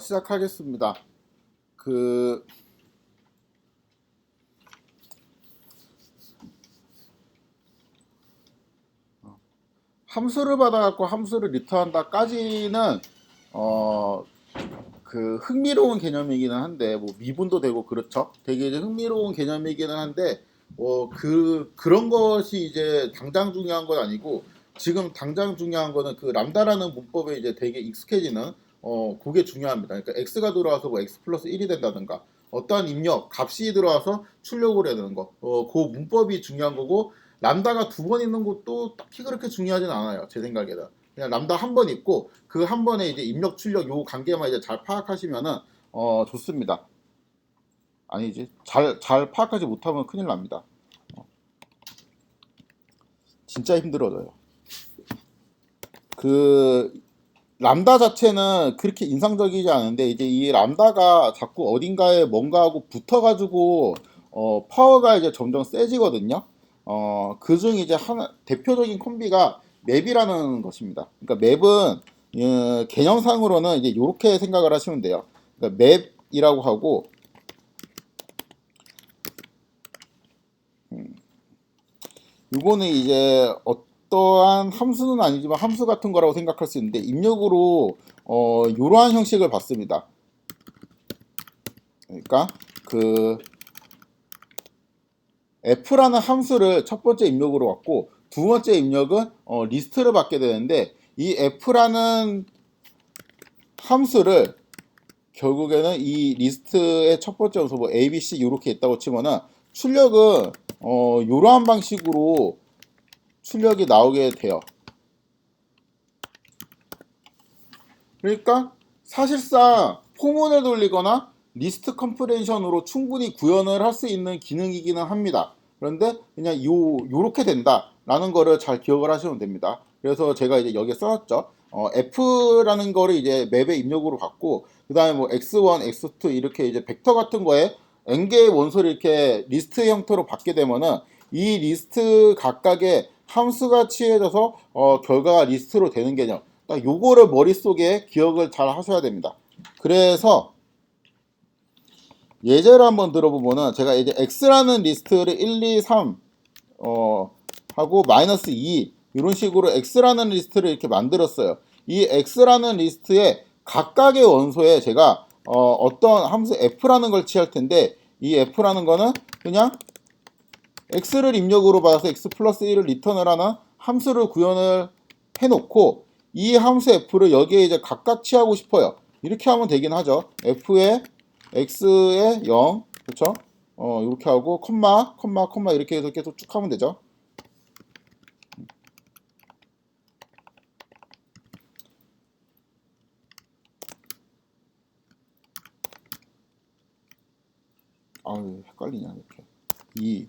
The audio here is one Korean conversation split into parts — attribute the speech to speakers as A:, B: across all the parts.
A: 시작하겠습니다. 그 함수를 받아갖고 함수를 리턴한다까지는 어, 그 흥미로운 개념이기는 한데 뭐 미분도 되고 그렇죠. 되게 이제 흥미로운 개념이기는 한데 그런 것이 이제 당장 중요한 건 아니고 지금 당장 중요한 거는 그 람다라는 문법에 이제 되게 익숙해지는 그게 중요합니다. 그러니까 x가 들어와서 뭐 x 플러스 1이 된다든가 어떠한 입력 값이 들어와서 출력을 해야 되는 거. 그 문법이 중요한 거고 람다가 두 번 있는 것도 딱히 그렇게 중요하진 않아요. 제 생각에는. 그냥 람다 한 번 있고 그 한 번에 이제 입력 출력 요 관계만 이제 잘 파악하시면은 좋습니다. 아니지 잘 파악하지 못하면 큰일 납니다. 진짜 힘들어져요. 그 람다 자체는 그렇게 인상적이지 않은데 이제 이 람다가 자꾸 어딘가에 뭔가하고 붙어가지고 파워가 이제 점점 세지거든요. 그중 이제 하나 대표적인 콤비가 맵이라는 것입니다. 그러니까 맵은 개념상으로는 이제 이렇게 생각을 하시면 돼요. 그러니까 맵이라고 하고 이거는 이제 어떠한 함수는 아니지만 함수 같은 거라고 생각할 수 있는데 입력으로 이러한 형식을 받습니다. 그러니까 그 f라는 함수를 첫 번째 입력으로 받고 두 번째 입력은 리스트를 받게 되는데 이 f라는 함수를 결국에는 이 리스트의 첫 번째 요소 뭐 a, b, c 이렇게 있다고 치면은 출력은 이러한 방식으로 출력이 나오게 돼요. 그러니까 사실상 포문을 돌리거나 리스트 컴프레이션으로 충분히 구현을 할 수 있는 기능이기는 합니다. 그런데 그냥 요렇게 된다라는 거를 잘 기억을 하시면 됩니다. 그래서 제가 이제 여기에 써놨죠. F라는 거를 이제 맵의 입력으로 받고 그 다음에 뭐 X1, X2 이렇게 이제 벡터 같은 거에 n개의 원소를 이렇게 리스트 형태로 받게 되면은 이 리스트 각각의 함수가 취해져서 결과가 리스트로 되는 개념. 딱 요거를 머릿속에 기억을 잘 하셔야 됩니다. 그래서 예제를 한번 들어보면은 제가 이제 x라는 리스트를 1, 2, 3 하고 마이너스 2 이런 식으로 x라는 리스트를 이렇게 만들었어요. 이 x라는 리스트에 각각의 원소에 제가 어떤 함수 f라는 걸 취할 텐데 이 f라는 거는 그냥 x를 입력으로 받아서 x 플러스 1을 리턴을 하는 함수를 구현을 해놓고 이 함수 f를 여기에 이제 각각 취하고 싶어요. 이렇게 하면 되긴 하죠. f에 x에 0, 그렇죠? 이렇게 하고 콤마 이렇게 해서 계속 쭉 하면 되죠. 아유 헷갈리냐 이렇게 2,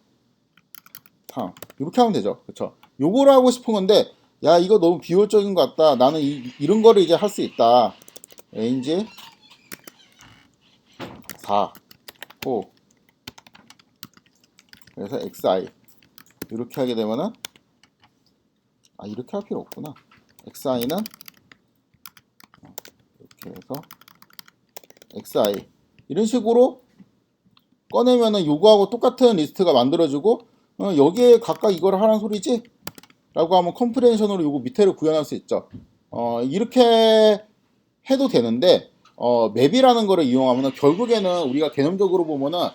A: 3 이렇게 하면 되죠. 그렇죠? 요거를 하고 싶은 건데 야 이거 너무 비효율적인 것 같다. 나는 이런 거를 이제 할 수 있다. range 4, 5 그래서 xi 이렇게 하게 되면은 이렇게 할 필요 없구나. xi는 이렇게 해서 xi 이런 식으로 꺼내면은 요거하고 똑같은 리스트가 만들어지고 여기에 각각 이걸 하라는 소리지? 라고 하면 컴프레hension으로 요거 밑에를 구현할 수 있죠. 이렇게 해도 되는데 맵이라는 거를 이용하면 결국에는 우리가 개념적으로 보면은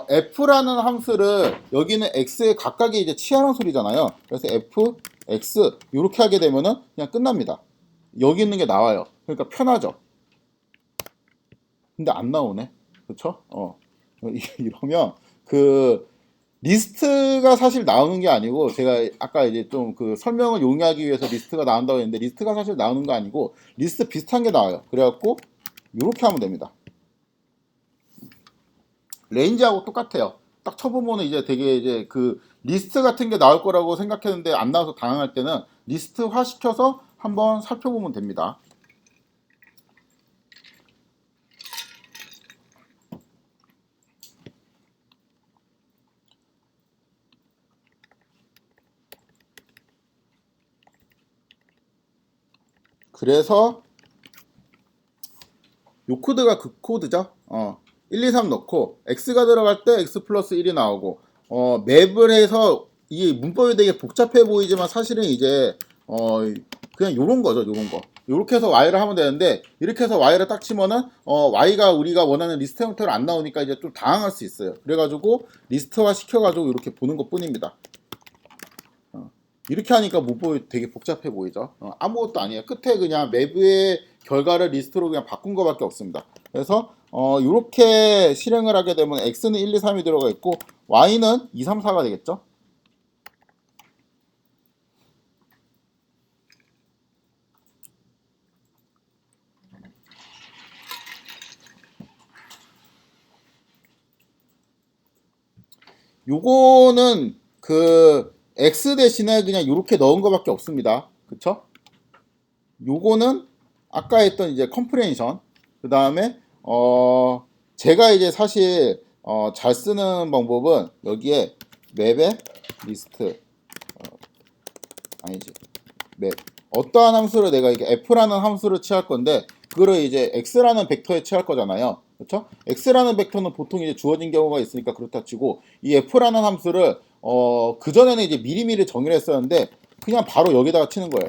A: f라는 함수를 여기는 x에 각각이 이제 취하는 소리잖아요. 그래서 f, x 이렇게 하게 되면은 그냥 끝납니다. 여기 있는 게 나와요. 그러니까 편하죠. 근데 안 나오네. 그쵸? 이러면 그 리스트가 사실 나오는 게 아니고 제가 아까 이제 좀 그 설명을 용이하기 위해서 리스트가 나온다고 했는데 리스트가 사실 나오는 거 아니고 리스트 비슷한 게 나와요. 그래갖고 이렇게 하면 됩니다. 레인지하고 똑같아요. 딱 쳐보면 이제 되게 이제 그 리스트 같은 게 나올 거라고 생각했는데 안 나와서 당황할 때는 리스트화 시켜서 한번 살펴보면 됩니다. 그래서 요 코드가 그 코드죠. 1, 2, 3 넣고 x가 들어갈 때 x 플러스 1이 나오고 맵을 해서 이 문법이 되게 복잡해 보이지만 사실은 이제 그냥 요런 거죠. 요런 거. 이렇게 해서 y를 하면 되는데 이렇게 해서 y를 딱 치면은 y가 우리가 원하는 리스트 형태로 안 나오니까 이제 좀 당황할 수 있어요. 그래가지고 리스트화 시켜가지고 이렇게 보는 것 뿐입니다. 이렇게 하니까 문법이 되게 복잡해 보이죠. 아무것도 아니에요. 끝에 그냥 맵의 결과를 리스트로 그냥 바꾼 것밖에 없습니다. 그래서 이렇게 실행을 하게 되면 x는 1, 2, 3이 들어가 있고 y는 2, 3, 4가 되겠죠. 요거는 그 x 대신에 그냥 이렇게 넣은 것밖에 없습니다. 그쵸? 요거는 아까 했던 이제 컴프레hen션 그 다음에 제가 이제 사실 잘 쓰는 방법은 여기에 맵의 리스트 아니지 맵 어떠한 함수를 내가 이게 f라는 함수를 취할 건데 그거를 이제 x라는 벡터에 취할 거잖아요. 그렇죠? x라는 벡터는 보통 이제 주어진 경우가 있으니까 그렇다 치고 이 f라는 함수를 그 전에는 이제 미리미리 정의를 했었는데 그냥 바로 여기다가 치는 거예요.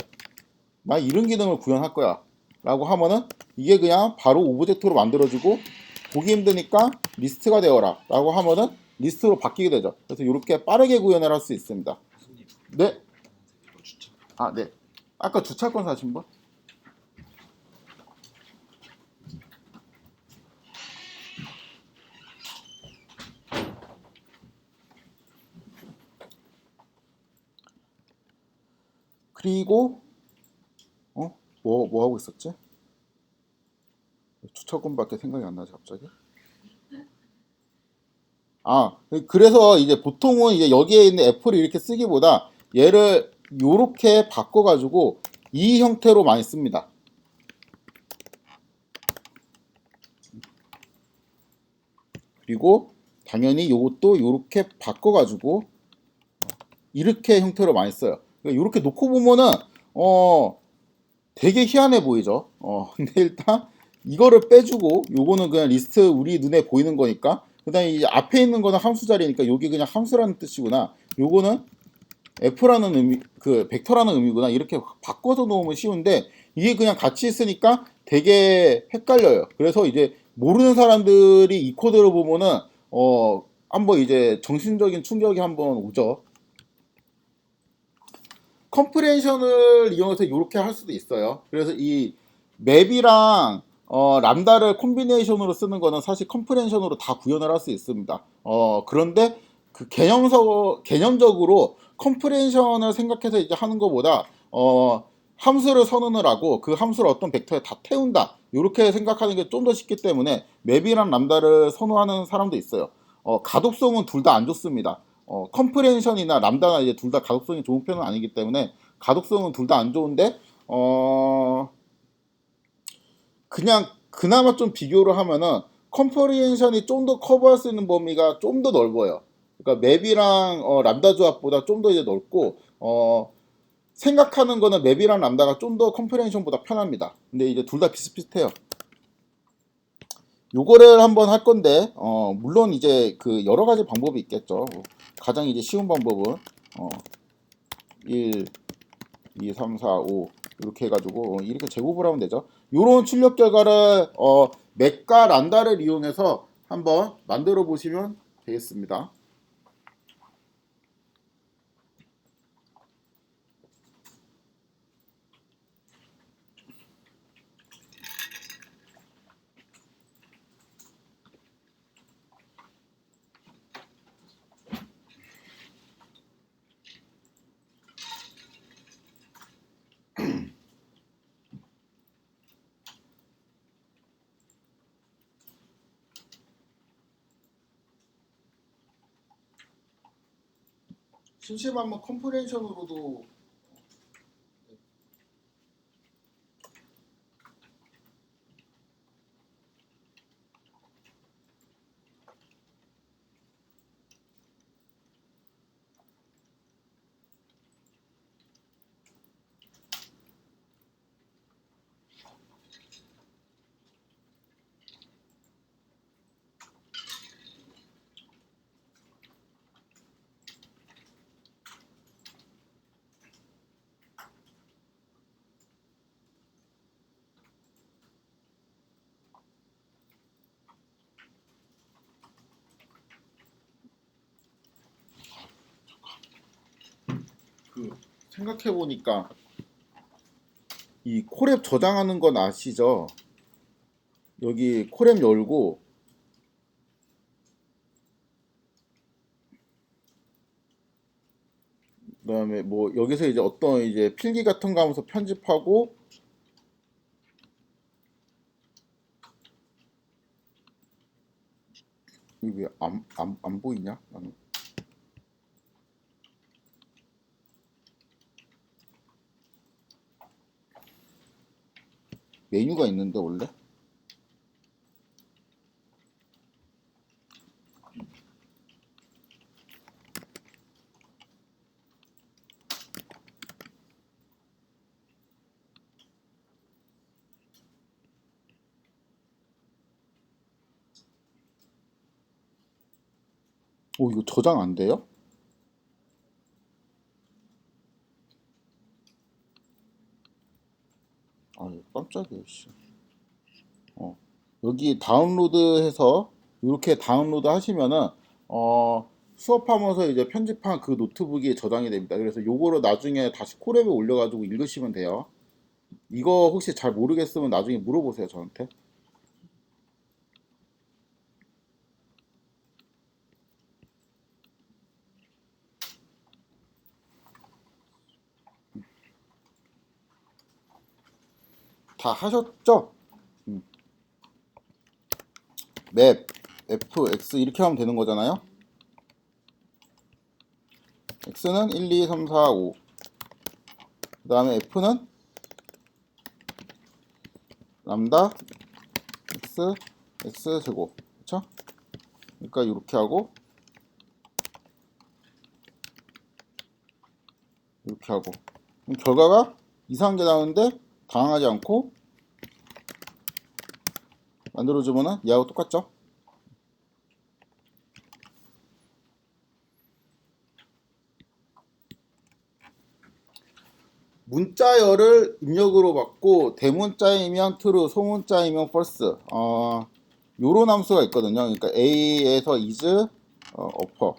A: 나 이런 기능을 구현할 거야 라고 하면은 이게 그냥 바로 오브젝트로 만들어지고 보기 힘드니까 리스트가 되어라 라고 하면은 리스트로 바뀌게 되죠. 그래서 이렇게 빠르게 구현을 할 수 있습니다. 네? 아, 네. 아까 주차권 사신 분? 그리고 뭐 하고 있었지? 주차권밖에 생각이 안 나지 갑자기. 그래서 이제 보통은 이제 여기에 있는 애플을 이렇게 쓰기보다 얘를 요렇게 바꿔가지고 이 형태로 많이 씁니다. 그리고 당연히 요것도 요렇게 바꿔가지고 이렇게 형태로 많이 써요. 그러니까 이렇게 놓고 보면은 되게 희한해 보이죠. 근데 일단 이거를 빼주고 요거는 그냥 리스트 우리 눈에 보이는 거니까 그다음에 이 앞에 있는 거는 함수 자리니까 여기 그냥 함수라는 뜻이구나. 요거는 f라는 의미 그 벡터라는 의미구나. 이렇게 바꿔서 놓으면 쉬운데 이게 그냥 같이 있으니까 되게 헷갈려요. 그래서 이제 모르는 사람들이 이 코드를 보면은 한번 이제 정신적인 충격이 한번 오죠. 컴프레hension을 이용해서 이렇게 할 수도 있어요. 그래서 이 맵이랑 람다를 콤비네이션으로 쓰는 거는 사실 컴프레hension으로 다 구현을 할 수 있습니다. 그런데 그 개념적으로 컴프레hension을 생각해서 이제 하는 것보다 함수를 선언을 하고 그 함수를 어떤 벡터에 다 태운다. 이렇게 생각하는 게 좀 더 쉽기 때문에 맵이랑 람다를 선호하는 사람도 있어요. 가독성은 둘 다 안 좋습니다. 컴프레hension이나 람다나 이제 둘 다 가독성이 좋은 편은 아니기 때문에 가독성은 둘 다 안 좋은데 그냥 그나마 좀 비교를 하면은 컴프레hension이 좀 더 커버할 수 있는 범위가 좀 더 넓어요. 그러니까 맵이랑 람다 조합보다 좀 더 이제 넓고 생각하는 거는 맵이랑 람다가 좀 더 컴프레hension보다 편합니다. 근데 이제 둘 다 비슷비슷해요. 요거를 한번 할 건데 물론 이제 그 여러 가지 방법이 있겠죠. 가장 이제 쉬운 방법은 1, 2, 3, 4, 5 이렇게 해가지고 이렇게 제곱을 하면 되죠. 요런 출력 결과를 맥과 란다를 이용해서 한번 만들어 보시면 되겠습니다. 심심하면 컴프레hension으로도 생각해 보니까 이 콜앱 저장하는 건 아시죠? 여기 콜앱 열고 그다음에 뭐 여기서 이제 어떤 이제 필기 같은 거 하면서 편집하고 이게 왜 안 보이냐? 나는 메뉴가 있는데 원래? 오 이거 저장 안 돼요? 아 깜짝이야 씨. 여기 다운로드해서 이렇게 다운로드 하시면은 수업하면서 이제 편집한 그 노트북이 저장이 됩니다. 그래서 요거를 나중에 다시 콜앱에 올려가지고 읽으시면 돼요. 이거 혹시 잘 모르겠으면 나중에 물어보세요 저한테. 다 하셨죠? 맵 f x 이렇게 하면 되는 거잖아요. x는 1, 2, 3, 4, 5. 그 다음에 f는 람다 x x 제곱. 그쵸? 그러니까 이렇게 하고 이렇게 하고 그럼 결과가 이상한 게 나오는데 당황하지 않고 만들어주면은 얘하고 똑같죠? 문자열을 입력으로 받고 대문자이면 true, 소문자이면 false. 요런 함수가 있거든요. 그러니까 a에서 is upper.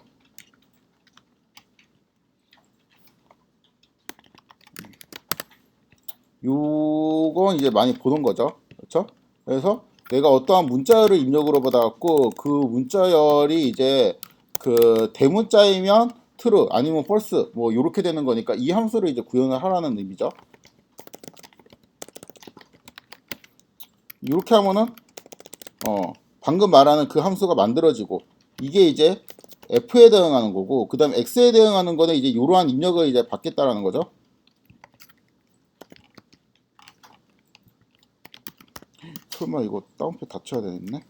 A: 요건 이제 많이 보는 거죠. 그렇죠? 그래서 내가 어떠한 문자열을 입력으로 받아갖고 그 문자열이 이제 그 대문자이면 true 아니면 false 뭐 요렇게 되는 거니까 이 함수를 이제 구현을 하라는 의미죠. 이렇게 하면은 방금 말하는 그 함수가 만들어지고 이게 이제 f에 대응하는 거고 그 다음 x에 대응하는 거는 이제 이러한 입력을 이제 받겠다라는 거죠. 설마 이거 다운표 닫혀야 되겠네.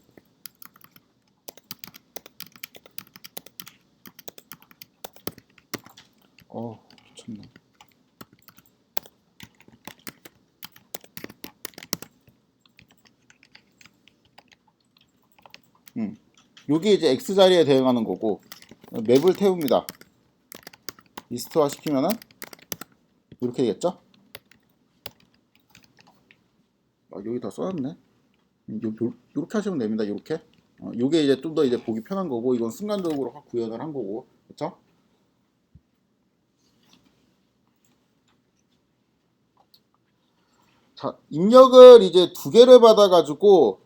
A: 미쳤네. 요게 이제 x 자리에 대응하는 거고 맵을 태웁니다. 리스트화 시키면은 이렇게 되겠죠? 여기 다 써놨네. 요렇게 하시면 됩니다. 요렇게. 요게 이제 좀 더 이제 보기 편한 거고 이건 순간적으로 확 구현을 한 거고. 그쵸? 자, 입력을 이제 두 개를 받아가지고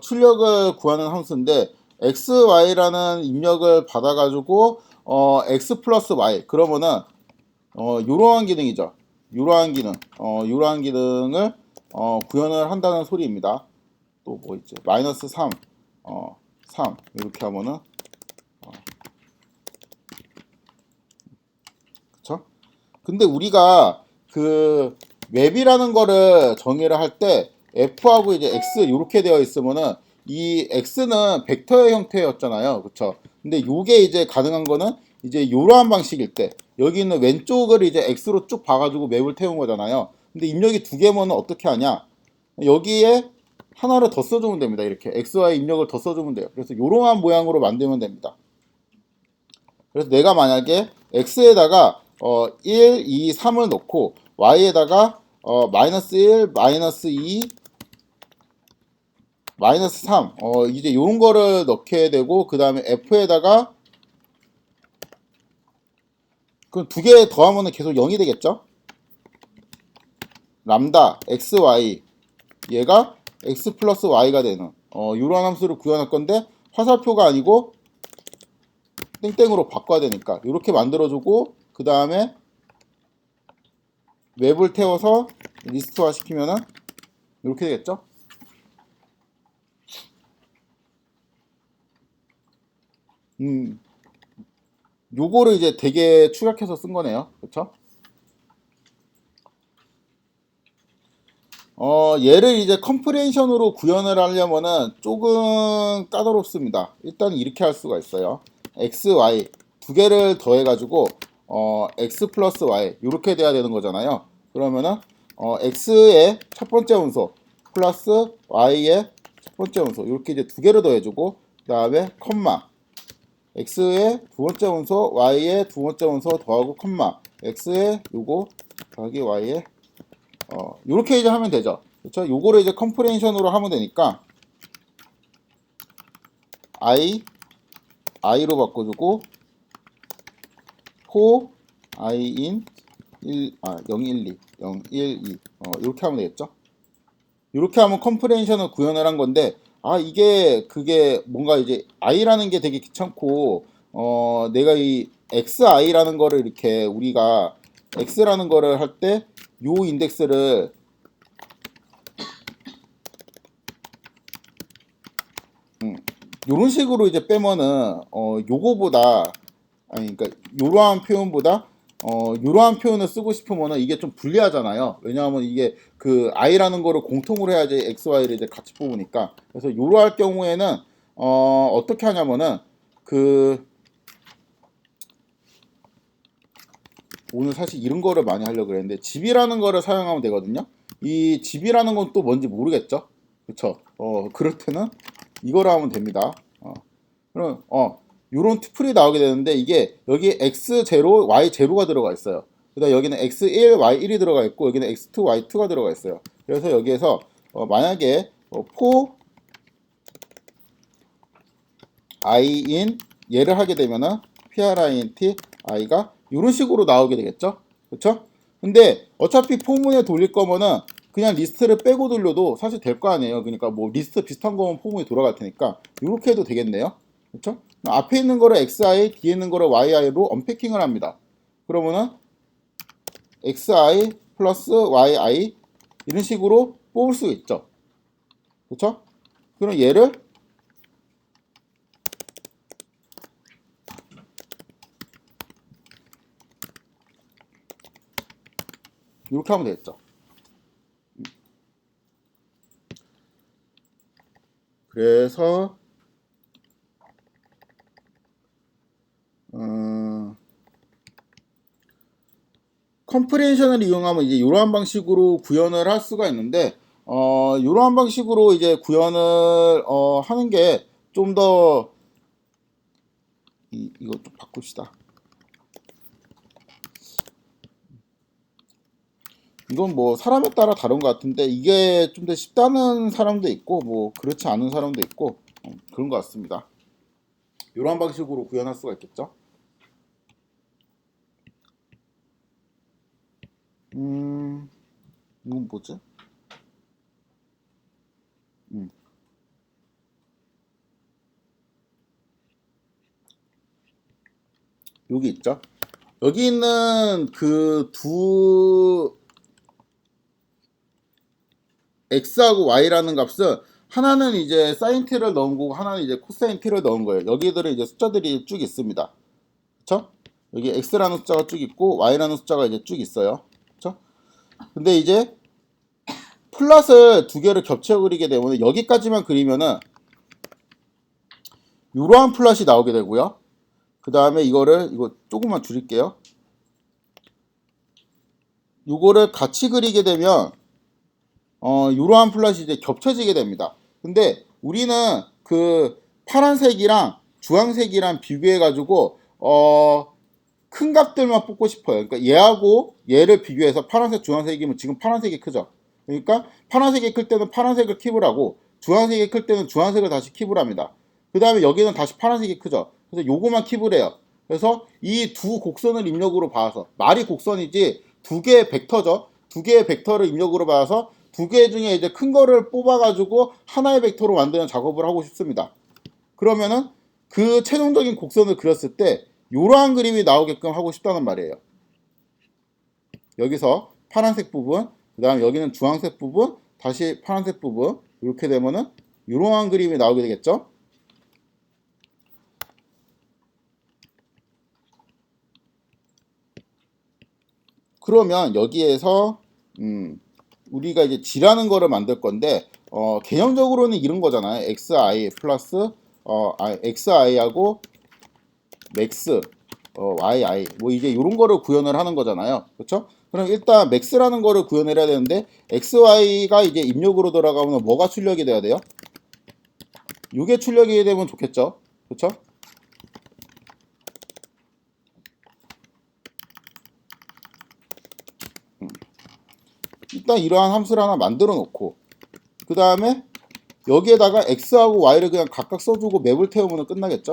A: 출력을 구하는 함수인데 x, y라는 입력을 받아가지고 x 플러스 y 그러면은 이러한 기능이죠. 이러한 기능, 이러한 기능을 구현을 한다는 소리입니다. 또 뭐 있지? 마이너스 3, 3 이렇게 하면은 그쵸? 근데 우리가 그 맵이라는 거를 정의를 할 때 f하고 이제 x 이렇게 되어 있으면은 이 x는 벡터의 형태였잖아요. 그쵸? 근데 요게 이제 가능한 거는 이제 이러한 방식일 때 여기 있는 왼쪽을 이제 x로 쭉 봐가지고 맵을 태운 거잖아요. 근데 입력이 두 개면은 어떻게 하냐? 여기에 하나를 더 써주면 됩니다. 이렇게 xy 입력을 더 써주면 돼요. 그래서 이러한 모양으로 만들면 됩니다. 그래서 내가 만약에 x에다가 1, 2, 3을 넣고 y에다가 마이너스 1, 마이너스 2, 마이너스 3 이제 이런 거를 넣게 되고 그 다음에 f에다가 그럼 두 개 더하면 계속 0이 되겠죠? 람다 xy 얘가 x 플러스 y가 되는 이러한 함수를 구현할 건데 화살표가 아니고 땡땡으로 바꿔야 되니까 이렇게 만들어주고 그 다음에 웹을 태워서 리스트화 시키면은 이렇게 되겠죠? 요거를 이제 되게 축약해서 쓴 거네요. 그쵸? 얘를 이제 컴프레hension으로 구현을 하려면은 조금 까다롭습니다. 일단 이렇게 할 수가 있어요. x, y 두 개를 더해가지고 x 플러스 y 이렇게 돼야 되는 거잖아요. 그러면은 x의 첫 번째 원소 플러스 y의 첫 번째 원소 이렇게 이제 두 개를 더해주고 그 다음에 컴마 x의 두 번째 원소 y의 두 번째 원소 더하고 컴마 x의 요거 더하기 y의 요렇게 이제 하면 되죠. 그렇죠? 요거를 이제 컴프레hension으로 하면 되니까 i로 바꿔주고 for i in 0, 1, 2 0, 1, 2 이렇게 하면 되겠죠. 이렇게 하면 컴프레hension을 구현을 한 건데 이게 그게 뭔가 이제 i라는 게 되게 귀찮고 내가 이 xi라는 거를 이렇게 우리가 x라는 거를 할 때 요 인덱스를 요런 식으로 이제 빼면은 요거보다 그러니까 요러한 표현보다 요러한 표현을 쓰고 싶으면은 이게 좀 불리하잖아요. 왜냐하면 이게 그 i라는 거를 공통으로 해야지 x, y를 이제 같이 뽑으니까. 그래서 요러할 경우에는 어떻게 하냐면은 그 오늘 사실 이런 거를 많이 하려고 그랬는데 집이라는 거를 사용하면 되거든요. 이 집이라는 건 또 뭔지 모르겠죠. 그쵸? 그럴 때는 이거를 하면 됩니다. 그럼 요런 투플이 나오게 되는데 이게 여기 x0, y0가 들어가 있어요. 그다음 여기는 x1, y1이 들어가 있고 여기는 x2, y2가 들어가 있어요. 그래서 여기에서 만약에 for i인 얘를 하게 되면은 print i가 이런 식으로 나오게 되겠죠. 그렇죠? 근데 어차피 포문에 돌릴 거면은 그냥 리스트를 빼고 돌려도 사실 될 거 아니에요. 그러니까 뭐 리스트 비슷한 거면 포문이 돌아갈 테니까 이렇게 해도 되겠네요. 그렇죠? 앞에 있는 거를 xi, 뒤에 있는 거를 yi로 언패킹을 합니다. 그러면은 xi 플러스 yi 이런 식으로 뽑을 수 있죠. 그렇죠? 그럼 얘를 이렇게 하면 되겠죠. 그래서 컴프레hension을 이용하면 이제 이러한 방식으로 구현을 할 수가 있는데 이러한 방식으로 이제 구현을 하는 게 좀 더 이거 좀 바꿉시다. 이건 뭐 사람에 따라 다른 것 같은데 이게 좀 더 쉽다는 사람도 있고 뭐 그렇지 않은 사람도 있고 그런 것 같습니다. 이러한 방식으로 구현할 수가 있겠죠. 이건 뭐지? 여기 있죠. 여기 있는 그 두 x하고 y라는 값은 하나는 이제 사인 t를 넣은 거고 하나는 이제 코사인 t를 넣은 거예요. 여기들은 이제 숫자들이 쭉 있습니다. 그쵸? 여기 x라는 숫자가 쭉 있고 y라는 숫자가 이제 쭉 있어요. 그쵸? 근데 이제 플랫을 두 개를 겹쳐 그리게 되면 여기까지만 그리면은 이러한 플랫이 나오게 되고요. 그 다음에 이거 조금만 줄일게요. 이거를 같이 그리게 되면 이러한 플랫이 이제 겹쳐지게 됩니다. 근데 우리는 그 파란색이랑 주황색이랑 비교해 가지고 큰 값들만 뽑고 싶어요. 그러니까 얘하고 얘를 비교해서 파란색, 주황색이면 지금 파란색이 크죠. 그러니까 파란색이 클 때는 파란색을 킵을 하고 주황색이 클 때는 주황색을 다시 킵을 합니다. 그 다음에 여기는 다시 파란색이 크죠. 그래서 요거만 킵을 해요. 그래서 이 두 곡선을 입력으로 봐서 말이 곡선이지 두 개의 벡터죠. 두 개의 벡터를 입력으로 봐서 두 개 중에 이제 큰 거를 뽑아가지고 하나의 벡터로 만드는 작업을 하고 싶습니다. 그러면은 그 최종적인 곡선을 그렸을 때 이러한 그림이 나오게끔 하고 싶다는 말이에요. 여기서 파란색 부분, 그 다음 여기는 주황색 부분, 다시 파란색 부분, 이렇게 되면은 이러한 그림이 나오게 되겠죠. 그러면 여기에서 우리가 이제 G라는 거를 만들 건데 개념적으로는 이런 거잖아요. xi 플러스 xi하고 max yi 뭐 이제 이런 거를 구현을 하는 거잖아요. 그렇죠? 그럼 일단 max라는 거를 구현을 해야 되는데 xy가 이제 입력으로 들어가면 뭐가 출력이 돼야 돼요? 이게 출력이 되면 좋겠죠. 그렇죠? 일단 이러한 함수를 하나 만들어 놓고 그 다음에 여기에다가 x하고 y를 그냥 각각 써주고 맵을 태우면 끝나겠죠.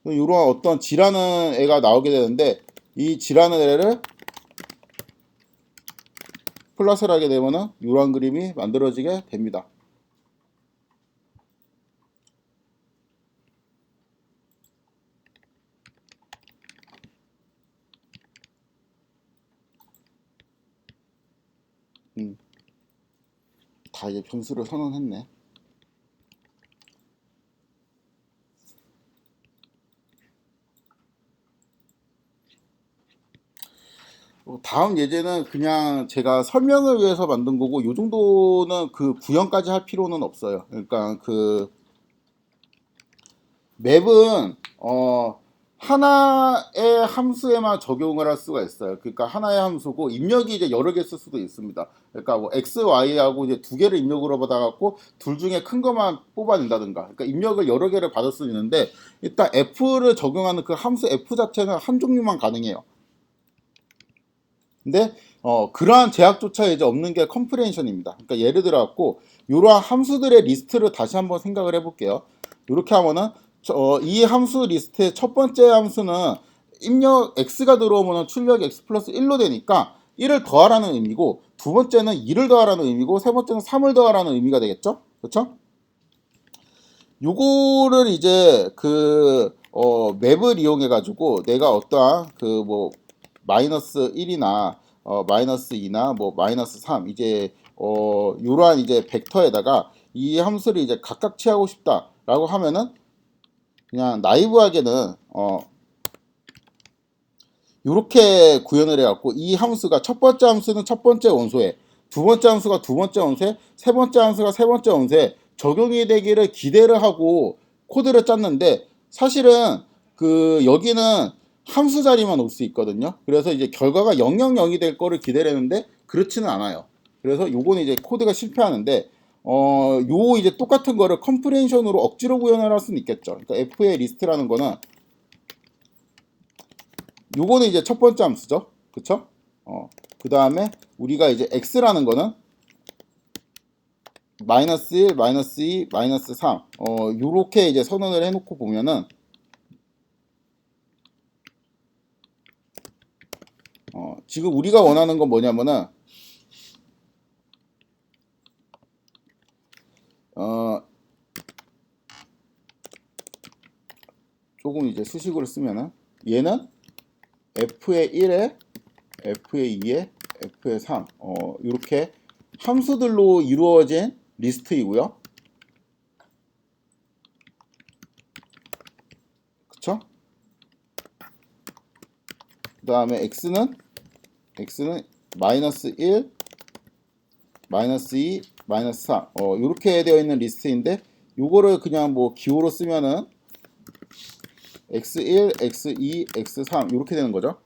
A: 이런 어떤 G라는 애가 나오게 되는데 이 G라는 애를 플러스를 하게 되면은 이러한 그림이 만들어지게 됩니다. 다 이제 변수를 선언했네. 다음 예제는 그냥 제가 설명을 위해서 만든 거고 이 정도는 그 구현까지 할 필요는 없어요. 그러니까 그 맵은 하나의 함수에만 적용을 할 수가 있어요. 그러니까 하나의 함수고 입력이 이제 여러 개 쓸 수도 있습니다. 그러니까 뭐 x, y하고 이제 두 개를 입력으로 받아갖고 둘 중에 큰 것만 뽑아낸다든가. 그러니까 입력을 여러 개를 받을 수 있는데 일단 f를 적용하는 그 함수 f 자체는 한 종류만 가능해요. 근데 그러한 제약조차 이제 없는 게 컴프레hen션입니다. 그러니까 예를 들어 갖고 이러한 함수들의 리스트를 다시 한번 생각을 해볼게요. 이렇게 하면은 이 함수 리스트의 첫 번째 함수는 입력 x가 들어오면 출력 x 플러스 1로 되니까 1을 더하라는 의미고 두 번째는 2를 더하라는 의미고 세 번째는 3을 더하라는 의미가 되겠죠? 그렇죠? 요거를 이제 그 맵을 이용해 가지고 내가 어떠한 그 뭐 마이너스 1이나 마이너스 2나 뭐 마이너스 3 이제 요러한 이제 벡터에다가 이 함수를 이제 각각 취하고 싶다라고 하면은 그냥 나이브하게는 요렇게 구현을 해갖고 이 함수가 첫 번째 함수는 첫 번째 원소에 두 번째 함수가 두 번째 원소에 세 번째 함수가 세 번째 원소에 적용이 되기를 기대를 하고 코드를 짰는데 사실은 그 여기는 함수 자리만 올 수 있거든요. 그래서 이제 결과가 000이 될 거를 기대를 했는데 그렇지는 않아요. 그래서 요거는 이제 코드가 실패하는데 요 이제 똑같은 거를 컴프레hen션으로 억지로 구현을 할 수는 있겠죠. 그러니까 f의 리스트라는 거는 요거는 이제 첫 번째 함수죠. 그쵸? 그 다음에 우리가 이제 x라는 거는 마이너스 1, 마이너스 2, 마이너스 3 요렇게 이제 선언을 해놓고 보면은 지금 우리가 원하는 건 뭐냐면은 조금 이제 수식으로 쓰면은 얘는 f의 1에 f의 2에 f의 3 이렇게 함수들로 이루어진 리스트이고요. 그쵸? 그 다음에 x는 마이너스 1, 마이너스 2, 마이너스 3 이렇게 되어 있는 리스트인데 요거를 그냥 뭐 기호로 쓰면은 x1, x2, x3 이렇게 되는 거죠.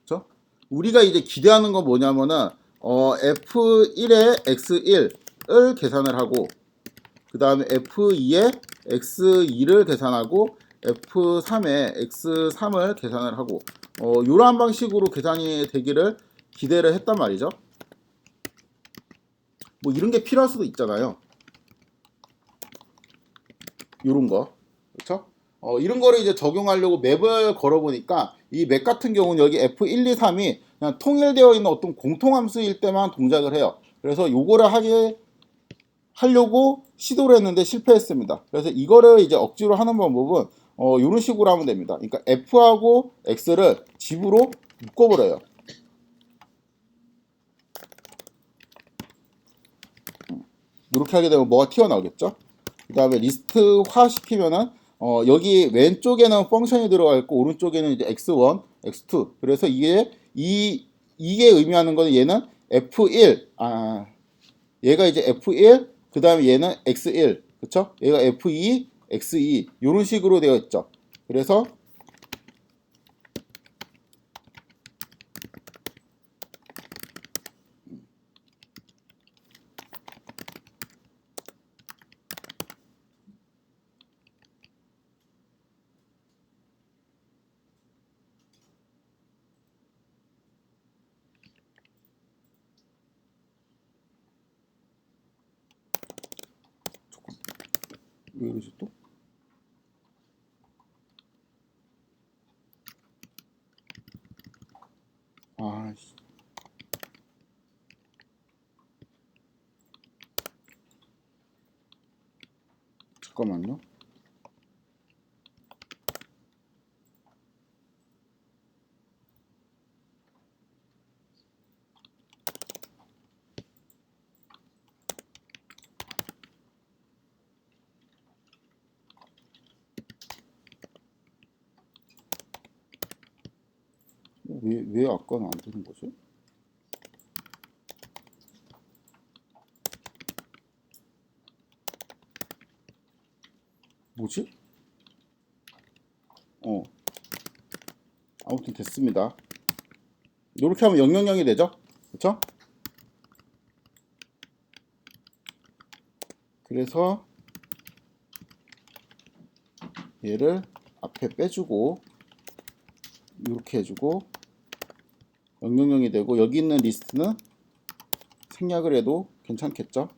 A: 그렇죠? 우리가 이제 기대하는 건 뭐냐면은 f1에 x1을 계산을 하고 그 다음에 f2에 x2를 계산하고 f3에 x3을 계산을 하고 이러한 방식으로 계산이 되기를 기대를 했단 말이죠. 뭐 이런 게 필요할 수도 있잖아요. 요런 거. 그렇죠? 이런 거를 이제 적용하려고 맵을 걸어보니까 이 맵 같은 경우는 여기 F1, 2, 3이 그냥 통일되어 있는 어떤 공통함수일 때만 동작을 해요. 그래서 요거를 하려고 시도를 했는데 실패했습니다. 그래서 이거를 이제 억지로 하는 방법은 이런 식으로 하면 됩니다. 그러니까 F하고 X를 집으로 묶어버려요. 이렇게 하게 되면 뭐가 튀어나오겠죠? 그 다음에 리스트화 시키면은 여기 왼쪽에는 펑션이 들어가 있고 오른쪽에는 이제 x1, x2. 그래서 이게 의미하는 거는 얘는 F1, 얘가 이제 F1, 그 다음에 얘는 X1, 그쵸? 얘가 F2, X2 이런 식으로 되어 있죠. 그래서 왜 이러지 또? 아씨, 잠깐만요. 왜 아까는 안 되는 거지? 뭐지? 어, 아무튼 됐습니다. 이렇게 하면 000이 되죠? 그쵸? 그래서 얘를 앞에 빼주고 이렇게 해주고 000이 되고 여기 있는 리스트는 생략을 해도 괜찮겠죠?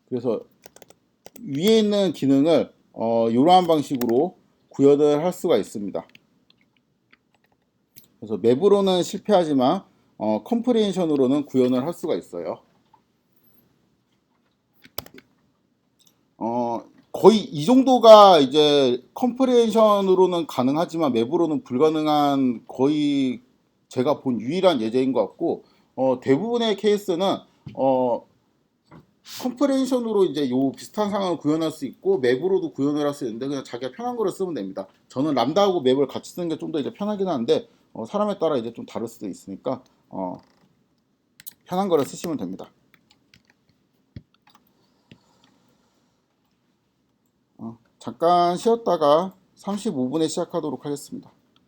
A: 그래서 위에 있는 기능을 이러한 방식으로 구현을 할 수가 있습니다. 그래서 맵으로는 실패하지만 컴프레hen션으로는 구현을 할 수가 있어요. 거의 이 정도가 이제 컴프레hen션으로는 가능하지만 맵으로는 불가능한 거의 제가 본 유일한 예제인 것 같고 대부분의 케이스는 컴프레hen션으로 이제 요 비슷한 상황을 구현할 수 있고 맵으로도 구현을 할 수 있는데 그냥 자기가 편한 거를 쓰면 됩니다. 저는 람다하고 맵을 같이 쓰는 게 좀 더 이제 편하긴 한데 사람에 따라 이제 좀 다를 수도 있으니까 편한 거를 쓰시면 됩니다. 잠깐 쉬었다가 35분에 시작하도록 하겠습니다.